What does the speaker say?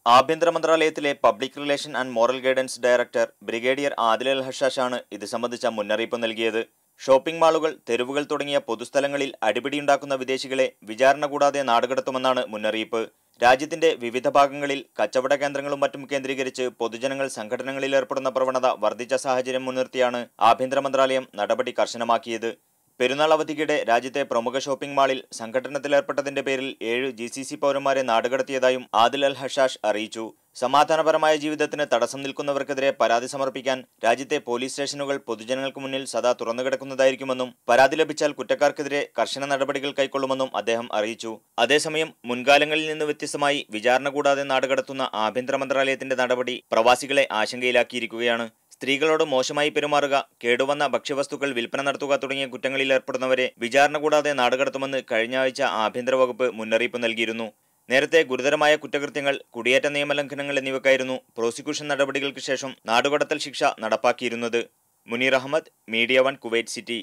ആഭ്യന്തര മന്ത്രാലയത്തിലെ public relation and moral guidance director brigadier Adil Al ഹഷാഷാണ് ഇത് സംബന്ധിച്ച മുന്നറിയിപ്പ് നൽകിയത്. ഷോപ്പിംഗ് മാളുകൾ, തെരുവുകൾ തുടങ്ങിയ പൊതുസ്ഥലങ്ങളിൽ അടിപിടിയുണ്ടാക്കുന്ന വിദേശികളെ വിചാരണ കൂടാതെ നാടുകടത്തുമെന്നാണ് മുന്നറിയിപ്പ്. രാജ്യത്തിന്റെ വിവിധ ഭാഗങ്ങളിൽ കച്ചവട കേന്ദ്രങ്ങളും മറ്റും കേന്ദ്രീകരിച്ച് പൊതുജനങ്ങൾ സംഘടനകളിൽ ഏർപ്പെടുന്ന പ്രവണത വർദ്ധിച്ച സാഹചര്യം മുൻനിർത്തിയാണ് ആഭ്യന്തര മന്ത്രാലയം നടപടി കർശനമാക്കിയത്. പെരുന്നാൾ അവധിക്കിടെ രാജ്യത്തെ പ്രമുഖ ഷോപ്പിംഗ് മാളിൽ സംഘട്ടനത്തിലേർപ്പെട്ടതിന്റെ പേരിൽ 7 GCC പൗരന്മാരെ നാടുകടത്തിയതായും ആദിൽ അൽ ഹഷാഷ് അറിയിച്ചു. സമാധാനപരമായ ജീവിതത്തിന് തടസ്സം നിൽക്കുന്നവർക്കെതിരെ പരാതി സമർപ്പിക്കാൻ രാജ്യത്തെ പോലീസ് സ്റ്റേഷനുകൾ പൊതുജനങ്ങൾക്ക് മുന്നിൽ സദാ തുറന്നുകിടക്കുന്നതായിരിക്കുമെന്നും പരാതി ലഭിച്ചാൽ കുറ്റക്കാർക്കെതിരെ കർശന നടപടികൾ കൈക്കൊള്ളുമെന്നും അദ്ദേഹം അറിയിച്ചു. അതേസമയം മുൻകാലങ്ങളിൽ നിന്ന് വ്യത്യസ്തമായി വിചാരണ കൂടാതെ നാടുകടത്തുന്ന ആഭ്യന്തര മന്ത്രാലയത്തിന്റെ നടപടി പ്രവാസികളെ ആശങ്കയിലാക്കിയിരിക്കുകയാണ്. സ്ത്രീകളോട് മോശമായി പെരുമാറുക, കേടുവന്ന ഭക്ഷ്യവസ്തുക്കൾ വിൽപ്പന നടത്തുക തുടങ്ങിയ കുറ്റങ്ങളിൽ ഏർപ്പെടുന്നവരെ വിചാരണ കൂടാതെ നാടുകടത്തുമെന്ന് കഴിഞ്ഞ ആഴ്ച ആഭ്യന്തര വകുപ്പ് മുന്നറിയിപ്പ് നൽകിയിരുന്നു. നേരത്തെ ഗുരുതരമായ കുറ്റകൃത്യങ്ങൾ, കുടിയേറ്റ നിയമലംഘനങ്ങൾ എന്നിവയ്ക്കായിരുന്നു പ്രോസിക്യൂഷൻ നടപടികൾക്ക് ശേഷം നാടുകടത്തൽ ശിക്ഷ നടപ്പാക്കിയിരുന്നത്. Muneer Ahmed, media 1 Kuwait city.